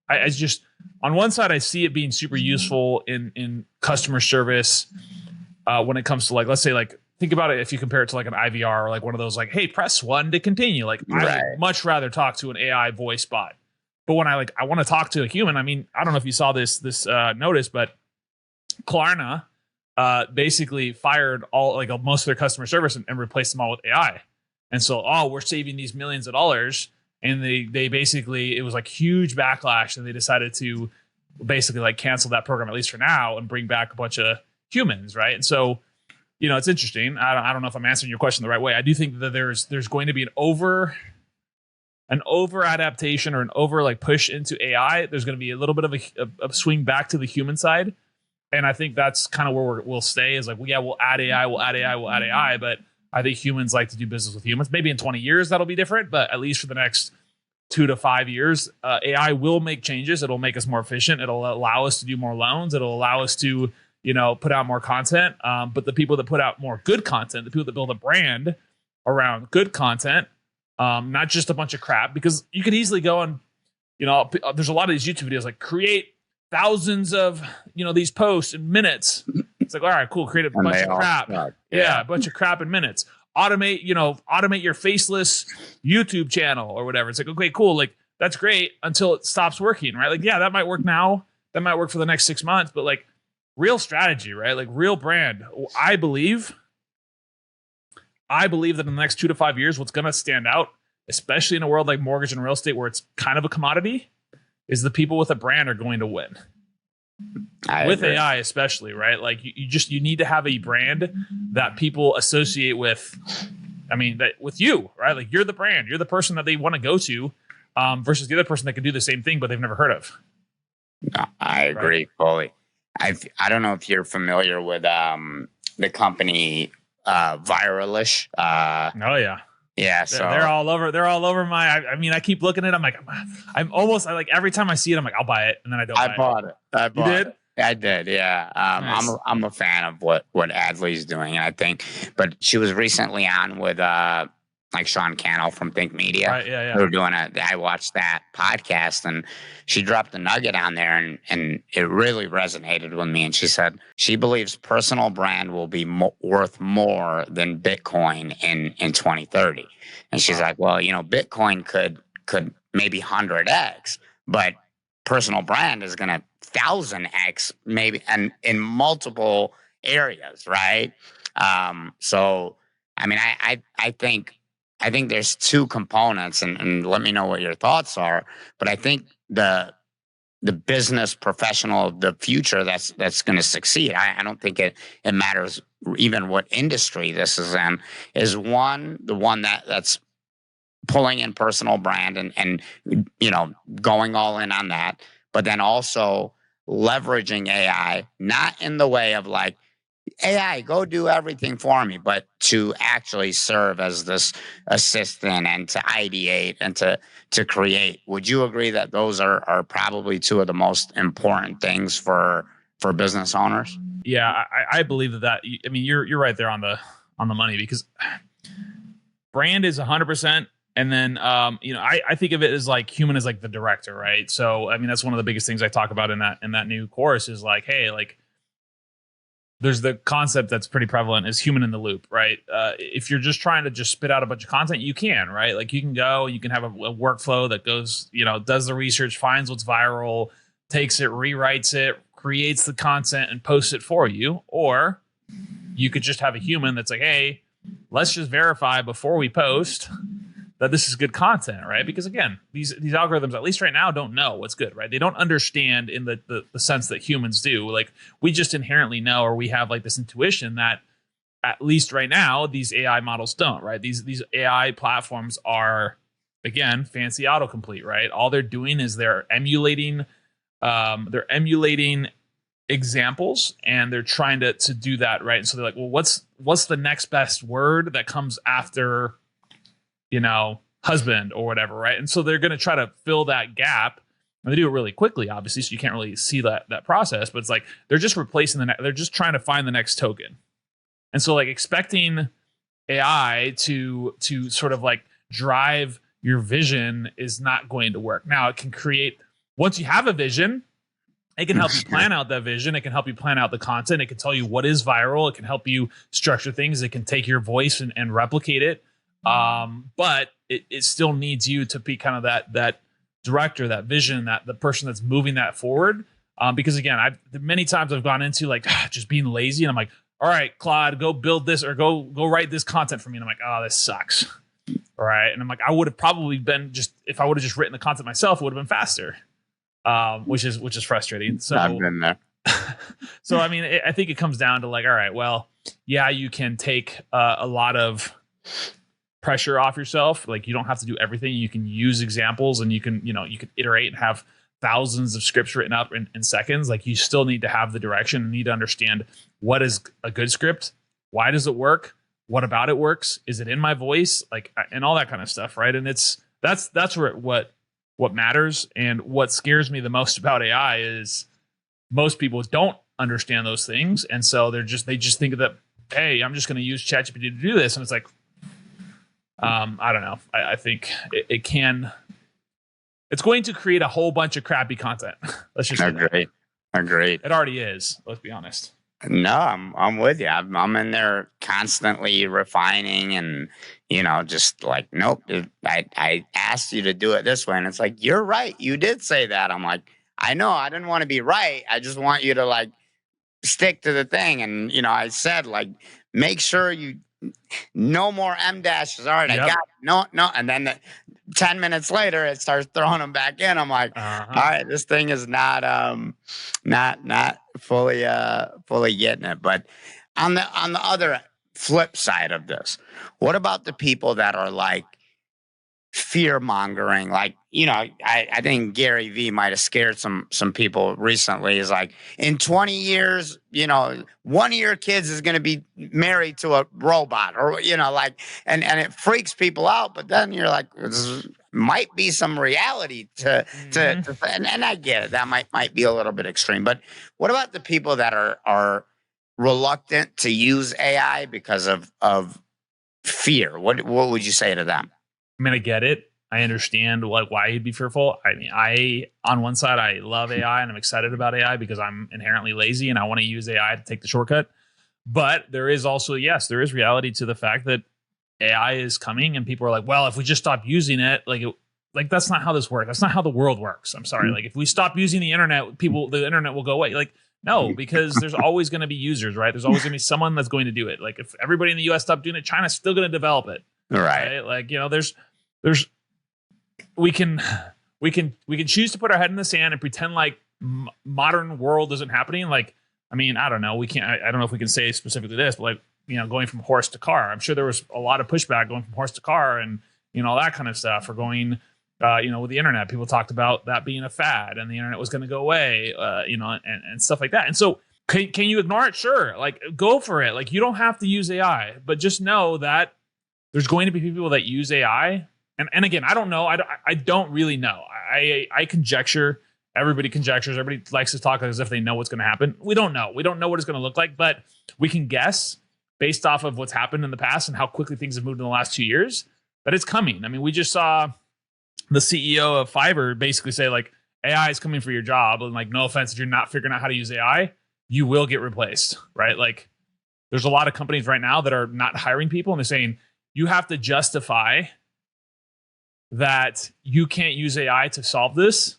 I just, on one side, I see it being super useful in customer service when it comes to, like, let's say, like, think about it if you compare it to like an IVR or like one of those, like, hey, press 1 to continue. Like, right. I would much rather talk to an AI voice bot. But when I want to talk to a human, I mean, I don't know if you saw this notice, but Klarna basically fired most of their customer service and replaced them all with AI. And so, we're saving these millions of dollars. And they basically, it was like huge backlash, and they decided to basically like cancel that program, at least for now, and bring back a bunch of humans, right? And so, it's interesting. I don't know if I'm answering your question the right way. I do think that there's going to be an over adaptation or an over like push into AI. There's going to be a little bit of a swing back to the human side. And I think that's kind of where we'll stay, is like, we'll add AI, but I think humans like to do business with humans. Maybe in 20 years, that'll be different, but at least for the next 2 to 5 years, AI will make changes. It'll make us more efficient. It'll allow us to do more loans. It'll allow us to, put out more content. But the people that put out more good content, the people that build a brand around good content, not just a bunch of crap, because you could easily go and, there's a lot of these YouTube videos, like, create thousands of, these posts in minutes. It's like, all right, cool. Create a bunch of crap. Yeah, a bunch of crap in minutes. automate your faceless YouTube channel or whatever. It's like, okay, cool. Like that's great until it stops working, right? Like, yeah, that might work now. That might work for the next 6 months, but like real strategy, right? Like real brand. I believe that in the next 2 to 5 years, what's going to stand out, especially in a world like mortgage and real estate where it's kind of a commodity, is the people with a brand are going to win. With AI especially, right? Like you need to have a brand that people associate with. I mean, that with you, right? Like you're the brand, you're the person that they want to go to, versus the other person that can do the same thing but they've never heard of. No, I agree fully. I don't know if you're familiar with the company Viralish. Oh yeah. Yeah, so they're all over. They're all over my. I mean, I keep looking at it. I'm like, I like every time I see it, I'm like, I'll buy it, and then I don't. I bought it. I bought did? it. I did. Yeah. Nice. I'm a fan of what Adley's doing. I think, but she was recently on with like Sean Cannell from Think Media. Right, yeah. They were doing I watched that podcast and she dropped a nugget on there and it really resonated with me. And she said she believes personal brand will be worth more than Bitcoin in 2030. And she's like, well, Bitcoin could maybe 100x, but personal brand is going to 1,000x maybe, and in multiple areas, right? So, I mean, I think there's two components, and let me know what your thoughts are. But I think the business professional of the future that's going to succeed. I don't think it matters even what industry this is in. Is the one that's pulling in personal brand and going all in on that, but then also leveraging AI, not in the way of like, AI, go do everything for me, but to actually serve as this assistant and to ideate and to create. Would you agree that those are probably two of the most important things for business owners? Yeah, I believe that. I mean, you're right there on the money, because brand is 100%. And then, I think of it as like human as like the director, right? So, I mean, that's one of the biggest things I talk about in that new course is like, hey, like, there's the concept that's pretty prevalent is human in the loop, right? If you're just trying to just spit out a bunch of content, you can, right? Like you can have a workflow that goes, does the research, finds what's viral, takes it, rewrites it, creates the content and posts it for you. Or you could just have a human that's like, hey, let's just verify before we post that this is good content, right? Because again, these algorithms, at least right now, don't know what's good, right? They don't understand in the sense that humans do. Like we just inherently know, or we have like this intuition that at least right now, these AI models don't, right? These AI platforms are, again, fancy autocomplete, right? All they're doing is they're emulating examples and they're trying to do that, right? And so they're like, well, what's the next best word that comes after husband or whatever, right? And so they're going to try to fill that gap, and they do it really quickly, obviously, so you can't really see that process. But it's like they're just replacing they're just trying to find the next token. And so, like expecting AI to sort of like drive your vision is not going to work. Now, it can create, once you have a vision, it can help you plan out that vision. It can help you plan out the content. It can tell you what is viral. It can help you structure things. It can take your voice and replicate it. But it still needs you to be kind of that director, that vision, that the person that's moving that forward. Because again, many times I've gone into like just being lazy, and I'm like, all right, Claude, go build this or go write this content for me. And I'm like, oh, this sucks. All right. And I'm like, I would have probably been if I would have just written the content myself, it would have been faster. Which is frustrating. So I've been there. So, I mean, I think it comes down to like, all right, well, yeah, you can take a lot of pressure off yourself. Like you don't have to do everything. You can use examples and you can iterate and have thousands of scripts written up in seconds. Like you still need to have the direction and need to understand what is a good script. Why does it work? What about it works? Is it in my voice? Like, and all that kind of stuff. Right. And that's where what matters. And what scares me the most about AI is most people don't understand those things. And so they just think that, hey, I'm just going to use ChatGPT to do this. And it's like, I don't know. I think it's going to create a whole bunch of crappy content. Let's just Agreed. It already is. Let's be honest. No, I'm with you. I'm in there constantly refining and just like, nope, I asked you to do it this way, and it's like, you're right, you did say that. I'm like, I know, I didn't want to be right. I just want you to like stick to the thing. And I said, like, make sure you no more M dashes. All right, I got Yep. it. No, no, and then 10 minutes later, it starts throwing them back in. I'm like, all Uh-huh. right, this thing is not fully getting it. But on the other flip side of this, what about the people that are like fear mongering? Like, I think Gary V might have scared some people recently. Is like, in 20 years, one of your kids is going to be married to a robot, or like, and it freaks people out. But then you're like, this might be some reality Hmm. and I get it. That might be a little bit extreme. But what about the people that are reluctant to use AI because of fear? What would you say to them? I mean, I get it. I understand like why you'd be fearful. I mean, on one side I love AI and I'm excited about AI because I'm inherently lazy and I want to use AI to take the shortcut. But there is also, yes, there is reality to the fact that AI is coming and people are like, well, if we just stop using it, like that's not how this works. That's not how the world works. I'm sorry. Like if we stop using the internet, the internet will go away. Like no, because there's always going to be users, right? There's always going to be someone that's going to do it. Like if everybody in the US stopped doing it, China's still going to develop it, Right. right? Like, there's we can we can choose to put our head in the sand and pretend like modern world isn't happening. Like, I mean, I don't know. We can't. I don't know if we can say specifically this, but like, going from horse to car. I'm sure there was a lot of pushback going from horse to car, and all that kind of stuff. Or going, with the internet, people talked about that being a fad, and the internet was going to go away, and stuff like that. And so, can you ignore it? Sure, like go for it. Like you don't have to use AI, but just know that there's going to be people that use AI. And again, I don't know. I don't really know. I conjecture. Everybody conjectures. Everybody likes to talk as if they know what's going to happen. We don't know. We don't know what it's going to look like, but we can guess based off of what's happened in the past and how quickly things have moved in the last 2 years that it's coming. I mean, we just saw the CEO of Fiverr basically say like AI is coming for your job, and like no offense, if you're not figuring out how to use AI, you will get replaced, right? Like there's a lot of companies right now that are not hiring people, and they're saying you have to justify that you can't use AI to solve this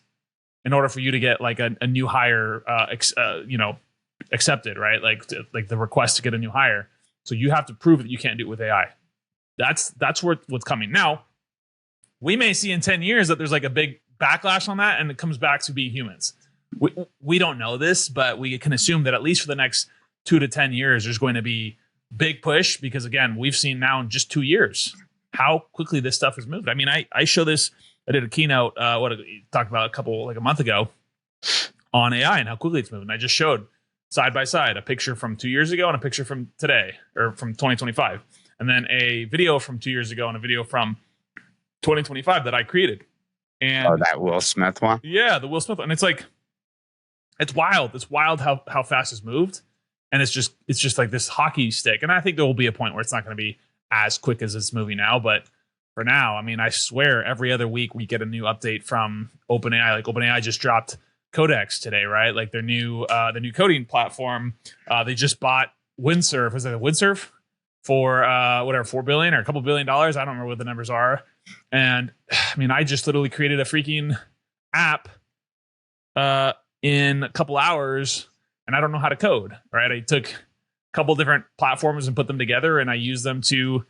in order for you to get like a new hire, accepted, right? Like the request to get a new hire. So you have to prove that you can't do it with AI. That's what's coming. Now, we may see in 10 years that there's like a big backlash on that and it comes back to being humans. We don't know this, but we can assume that at least for the next 2 to 10 years, there's going to be big push because again, we've seen now in just 2 years how quickly this stuff has moved. I mean, I show this. I did a keynote. Talked about a month ago on AI and how quickly it's moving. I just showed side by side a picture from 2 years ago and a picture from today or from 2025, and then a video from 2 years ago and a video from 2025 that I created. And That Will Smith one. yeah, the Will Smith, and it's like it's wild. It's wild how fast it's moved, and it's just like this hockey stick. And I think there will be a point where it's not going to be as quick as it's moving now, but for now, I mean, I swear every other week we get a new update from OpenAI. Like OpenAI just dropped Codex today, right? Like their new coding platform. They just bought Windsurf. Is it Windsurf for whatever, $4 billion or a couple $1 billion? I don't remember what the numbers are. And I mean, I just literally created a freaking app in a couple hours, and I don't know how to code. Right? I took couple different platforms and put them together, and I use them to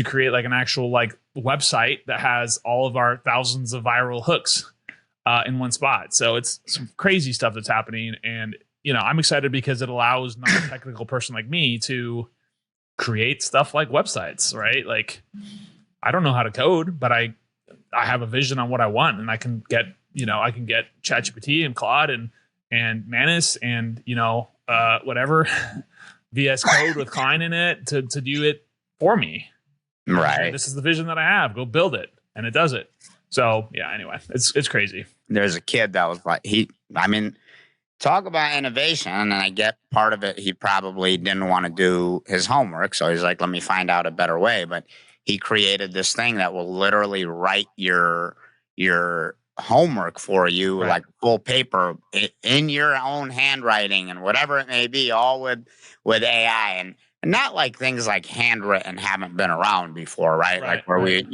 create like an actual like website that has all of our thousands of viral hooks in one spot. So it's some crazy stuff that's happening, and I'm excited because it allows non-technical person like me to create stuff like websites, right? Like I don't know how to code, but I have a vision on what I want, and I can get ChatGPT and Claude and Manus and whatever VS Code with Klein in it to do it for me. Right. This is the vision that I have. Go build it, and it does it. So yeah. Anyway, it's crazy. There's a kid that was like talk about innovation, and I get part of it. He probably didn't want to do his homework, so he's like, "Let me find out a better way." But he created this thing that will literally write your homework for you, Right. like full paper in your own handwriting and whatever it may be, all with AI, and not like things like handwritten haven't been around before, right? Like Right. where Right.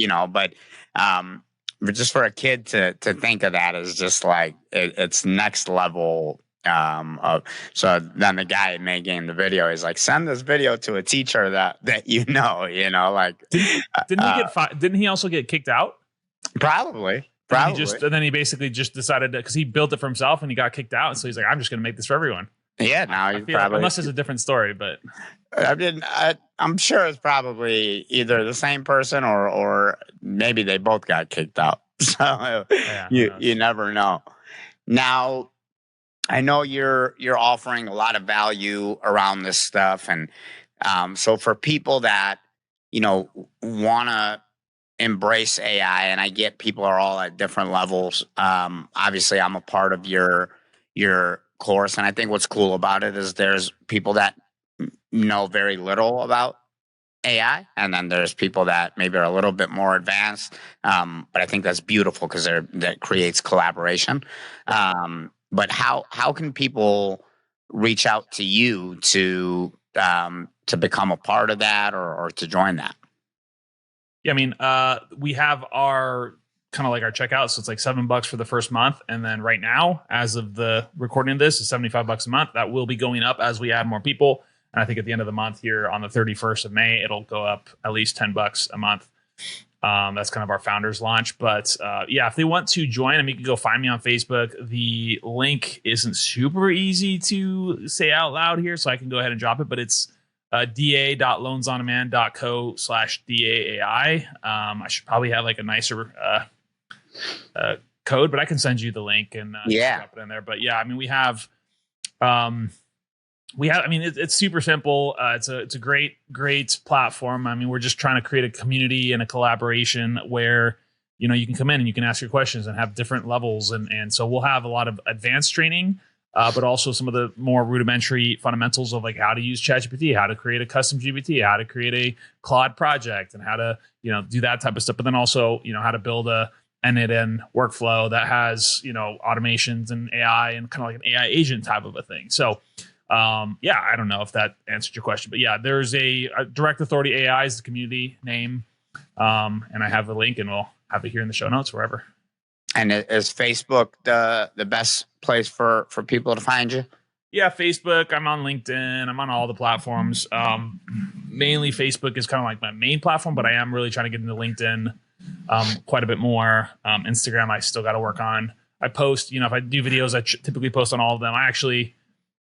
but just for a kid to think of that is just like it's next level. So then the guy making the video is like, send this video to a teacher that like Didn't he get didn't he also get kicked out? probably. And then he basically just decided because he built it for himself and he got kicked out. And so he's like, I'm just going to make this for everyone. Yeah, now he's I feel like, unless it's a different story, but I'm sure it's probably either the same person or maybe they both got kicked out. So yeah, you never know. Now, I know you're offering a lot of value around this stuff, and so for people that want to embrace AI, and I get people are all at different levels. Obviously, I'm a part of your course, and I think what's cool about it is there's people that know very little about AI, and then there's people that maybe are a little bit more advanced. But I think that's beautiful because that creates collaboration. But how can people reach out to you to become a part of that or to join that? Yeah, I mean, we have our kind of like our checkout, so it's like $7 for the first month, and then right now, as of the recording of this, is $75 a month. That will be going up as we add more people, and I think at the end of the month here on the 31st of May, it'll go up at least $10 a month. That's kind of our founders launch, but yeah, if they want to join, I mean, you can go find me on Facebook. The link isn't super easy to say out loud here, so I can go ahead and drop it, but it's da.loansonaman.co/DAAI. I should probably have like a nicer code, but I can send you the link and drop it in there. But yeah, I mean, we have, I mean, it's super simple. It's a great platform. I mean, we're just trying to create a community and a collaboration where, you can come in and you can ask your questions and have different levels. And so we'll have a lot of advanced training, but also some of the more rudimentary fundamentals of like how to use ChatGPT, how to create a custom GPT, how to create a Claude project, and how to, do that type of stuff. But then also, how to build a end-to-end workflow that has, automations and AI and kind of like an AI agent type of a thing. So, yeah, I don't know if that answered your question, but yeah, there's a Direct Authority AI is the community name. And I have a link and we'll have it here in the show notes, wherever. And is Facebook the best place for people to find you? Yeah, Facebook. I'm on LinkedIn. I'm on all the platforms. Mainly Facebook is kind of like my main platform, but I am really trying to get into LinkedIn quite a bit more. Instagram, I still got to work on. I post, if I do videos, I typically post on all of them. I actually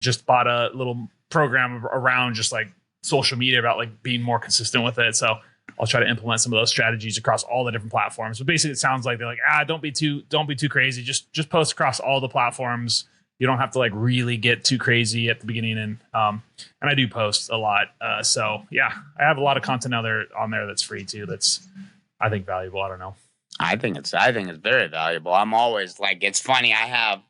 just bought a little program around just like social media about like being more consistent with it. So I'll try to implement some of those strategies across all the different platforms. But basically, it sounds like they're like, don't be too crazy. Just post across all the platforms. You don't have to like really get too crazy at the beginning. And I do post a lot. So yeah, I have a lot of content on there that's free too. That's, I think, valuable. I don't know. I think it's very valuable. I'm always like, it's funny. I have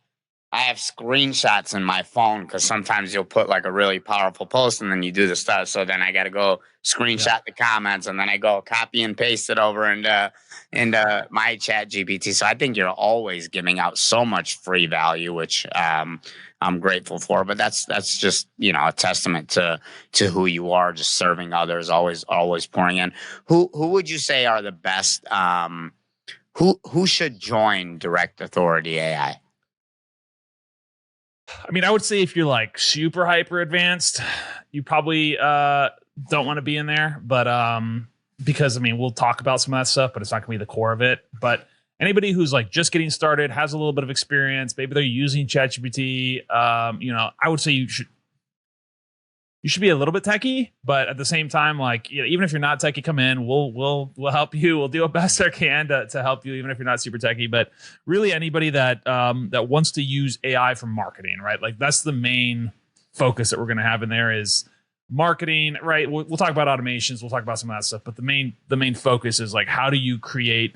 screenshots in my phone because sometimes you'll put like a really powerful post and then you do the stuff. So then I got to go screenshot the comments and then I go copy and paste it over into my chat GPT. So I think you're always giving out so much free value, which I'm grateful for. But that's just, a testament to who you are, just serving others, always pouring in. Who would you say are the best? Who should join Direct Authority AI? I mean, I would say if you're like super hyper advanced, you probably don't want to be in there. But because, I mean, we'll talk about some of that stuff, but it's not going to be the core of it. But anybody who's like just getting started, has a little bit of experience, maybe they're using ChatGPT, I would say you should be a little bit techie, but at the same time, like, even if you're not techie, come in, we'll help you. We'll do our best I can to help you, even if you're not super techie. But really, anybody that wants to use AI for marketing, right? Like that's the main focus that we're going to have in there is marketing, right? We'll talk about automations, we'll talk about some of that stuff, but the main focus is like, how do you create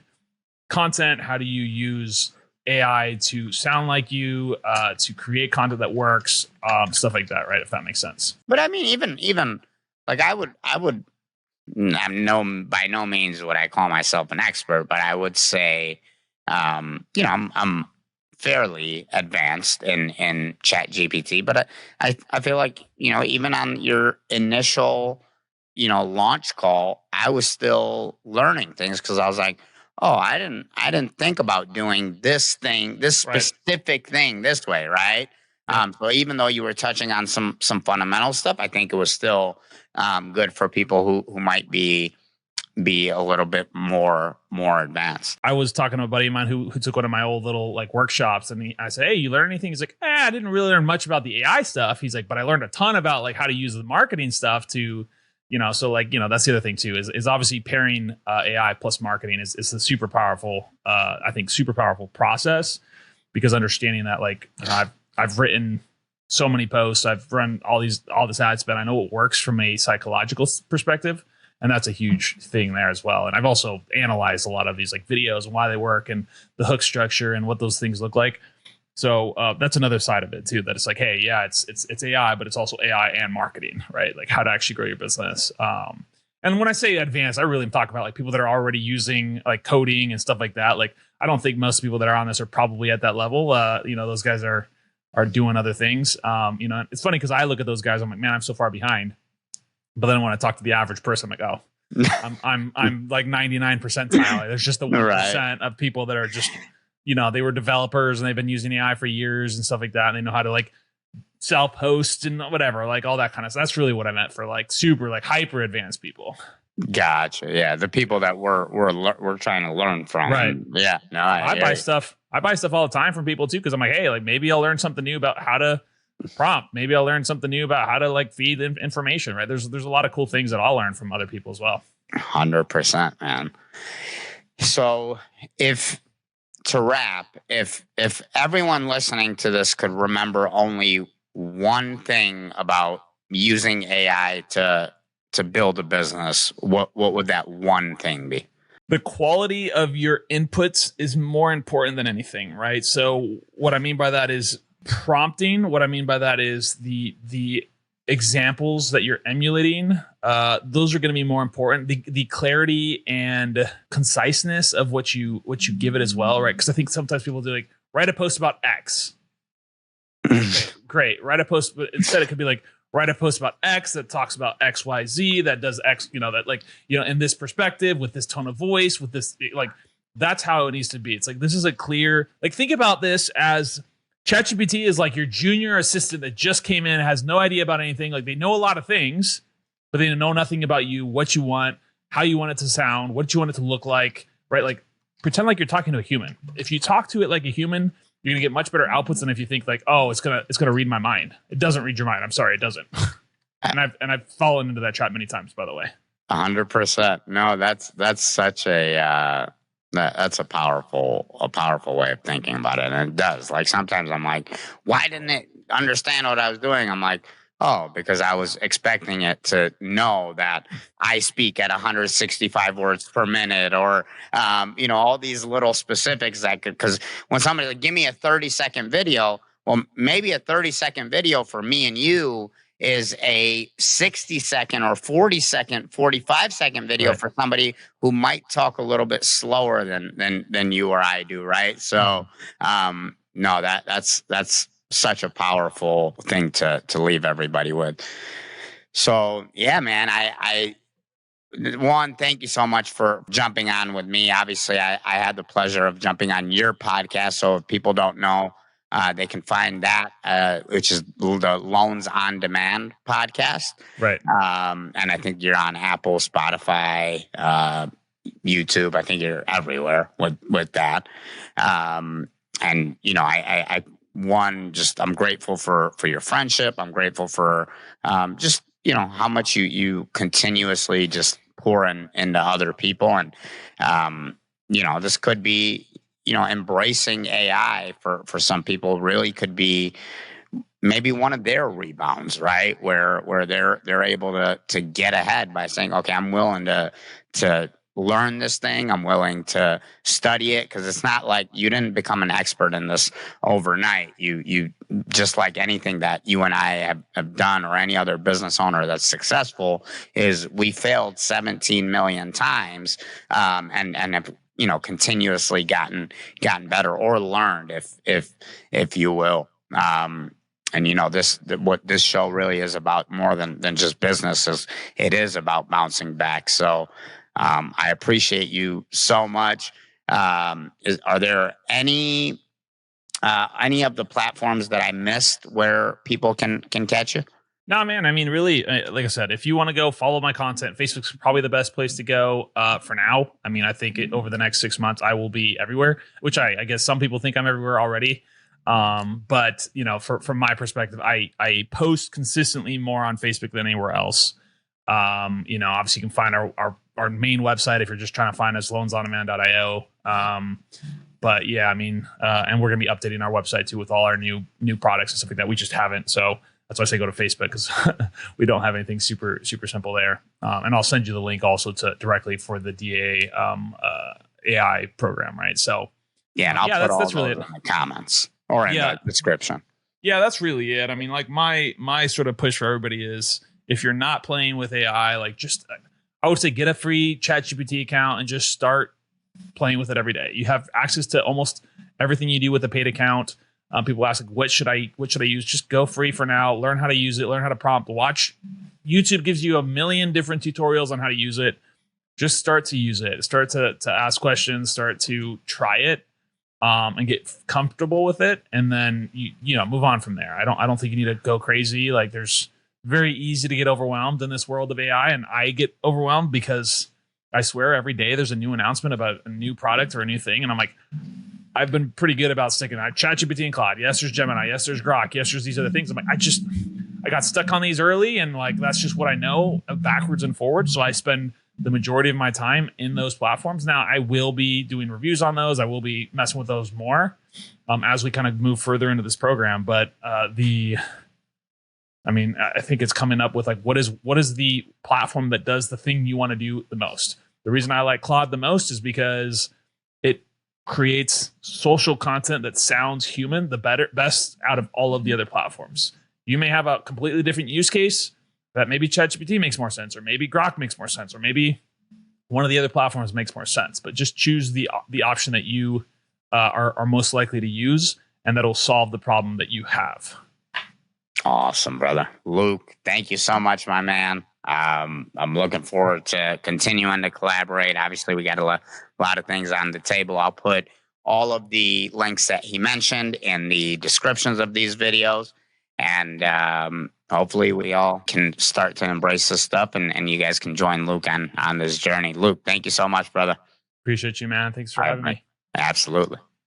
content? How do you use AI to sound like you, to create content that works, stuff like that, right? If that makes sense. But I mean, even like I would, I'm by no means would I call myself an expert, but I would say I'm fairly advanced in Chat GPT, but I feel like, even on your initial, launch call, I was still learning things because I was like, oh, I didn't think about doing this thing, this Right. specific thing this way, right? Yeah. So even though you were touching on some fundamental stuff, I think it was still good for people who might be a little bit more advanced. I was talking to a buddy of mine who took one of my old little like workshops, and I said, "Hey, you learn anything?" He's like, I didn't really learn much about the AI stuff. He's like, but I learned a ton about like how to use the marketing stuff to, so like, that's the other thing too, is obviously pairing AI plus marketing is a super powerful, I think super powerful process, because understanding that, like, I've written so many posts, I've run all this ad spend. I know what works from a psychological perspective. And that's a huge thing there as well. And I've also analyzed a lot of these like videos and why they work and the hook structure and what those things look like. So that's another side of it too, that it's like, hey, yeah, it's AI, but it's also AI and marketing, right? Like how to actually grow your business. And when I say advanced, I really talk about like people that are already using like coding and stuff like that. Like, I don't think most people that are on this are probably at that level. Those guys are doing other things. It's funny because I look at those guys, I'm like, man, I'm so far behind. But then when I talk to the average person, I'm like, oh, I'm like 99 percentile. There's just the 1% of people that are just, they were developers and they've been using AI for years and stuff like that. And they know how to like sell posts and whatever, like all that kind of stuff. That's really what I meant for like super, like hyper advanced people. Gotcha. Yeah. The people that we're trying to learn from. Right. Yeah. No, I buy stuff all the time from people too. Cause I'm like, hey, like maybe I'll learn something new about how to prompt. Maybe I'll learn something new about how to like feed information, right? There's a lot of cool things that I'll learn from other people as well. 100%, man. So to wrap, if everyone listening to this could remember only one thing about using AI to build a business, what would that one thing be? The quality of your inputs is more important than anything, right? So what I mean by that is prompting. What I mean by that is the examples that you're emulating. Those are going to be more important. The clarity and conciseness of what you give it as well, right? Because I think sometimes people do like write a post about X. Okay, great. Write a post, but instead it could be like write a post about X that talks about X, Y, Z, that does X, that like, in this perspective, with this tone of voice, with this, like, that's how it needs to be. It's like, this is a clear, like, think about this as ChatGPT is like your junior assistant that just came in, has no idea about anything. Like, they know a lot of things, but they know nothing about you, what you want, how you want it to sound, what you want it to look like, right? Like, pretend like you're talking to a human. If you talk to it like a human, you're gonna get much better outputs than if you think like, oh, it's gonna read my mind. It doesn't read your mind. I'm sorry, it doesn't. and I've fallen into that trap many times, by the way. 100%. No, that's such a that's a powerful way of thinking about it, and it does. Like sometimes I'm like, why didn't it understand what I was doing? I'm like, oh, because I was expecting it to know that I speak at 165 words per minute, or all these little specifics that could. Because when somebody like, give me a 30-second video, well, maybe a 30-second video for me and you is a 60-second or 40-second, 45-second video for somebody who might talk a little bit slower than you or I do, right? So, no, that's such a powerful thing to leave everybody with. So, yeah, man, I thank you so much for jumping on with me. Obviously, I had the pleasure of jumping on your podcast. So if people don't know, they can find that, which is the Loans on Demand podcast. Right. And I think you're on Apple, Spotify, YouTube. I think you're everywhere with that. And, I'm grateful for your friendship. I'm grateful for just, how much you continuously just pour into other people. And, this could be, embracing AI for some people really could be maybe one of their rebounds, right? Where they're able to get ahead by saying, okay, I'm willing to learn this thing. I'm willing to study it, because it's not like you didn't become an expert in this overnight. You just like anything that you and I have done, or any other business owner that's successful, is we failed 17 million times, and have continuously gotten better or learned, if you will. And what this show really is about more than just business is it is about bouncing back. So I appreciate you so much. Are there any of the platforms that I missed where people can catch you? No, man. I mean, really, like I said, if you want to go follow my content, Facebook's probably the best place to go for now. I mean, I think over the next 6 months, I will be everywhere, which I guess some people think I'm everywhere already. But from my perspective, I post consistently more on Facebook than anywhere else. Obviously you can find our main website if you're just trying to find us, loansondemand.io. But yeah, I mean, and we're going to be updating our website too with all our new products and stuff like that. We just haven't. So that's why I say go to Facebook, because we don't have anything super, super simple there. And I'll send you the link also to directly for the DA AI program. Right. So yeah, and I'll put all those really in the comments or in the description. Yeah, that's really it. I mean, like my sort of push for everybody is, if you're not playing with AI, like I would say get a free ChatGPT account and just start playing with it every day. You have access to almost everything you do with a paid account. People ask, like, what should I use? Just go free for now. Learn how to use it. Learn how to prompt. Watch. YouTube gives you a million different tutorials on how to use it. Just start to use it. Start to ask questions. Start to try it, and get comfortable with it, and then you move on from there. I don't think you need to go crazy. Like, there's very easy to get overwhelmed in this world of AI, and I get overwhelmed because I swear every day there's a new announcement about a new product or a new thing, and I'm like, I've been pretty good about sticking to ChatGPT and Claude. Yes, there's Gemini. Yes, there's Grok. Yes, there's these other things. I'm like, I got stuck on these early, and like that's just what I know backwards and forwards. So I spend the majority of my time in those platforms. Now I will be doing reviews on those. I will be messing with those more as we kind of move further into this program. But I think it's coming up with like, what is the platform that does the thing you want to do the most? The reason I like Claude the most is because it creates social content that sounds human, best out of all of the other platforms. You may have a completely different use case that maybe ChatGPT makes more sense, or maybe Grok makes more sense, or maybe one of the other platforms makes more sense. But just choose the option that you are most likely to use, and that'll solve the problem that you have. Awesome, brother. Luke, thank you so much, my man. I'm looking forward to continuing to collaborate. Obviously, we got a lot of things on the table. I'll put all of the links that he mentioned in the descriptions of these videos. And hopefully we all can start to embrace this stuff, and you guys can join Luke on this journey. Luke, thank you so much, brother. Appreciate you, man. Thanks for having me. Absolutely.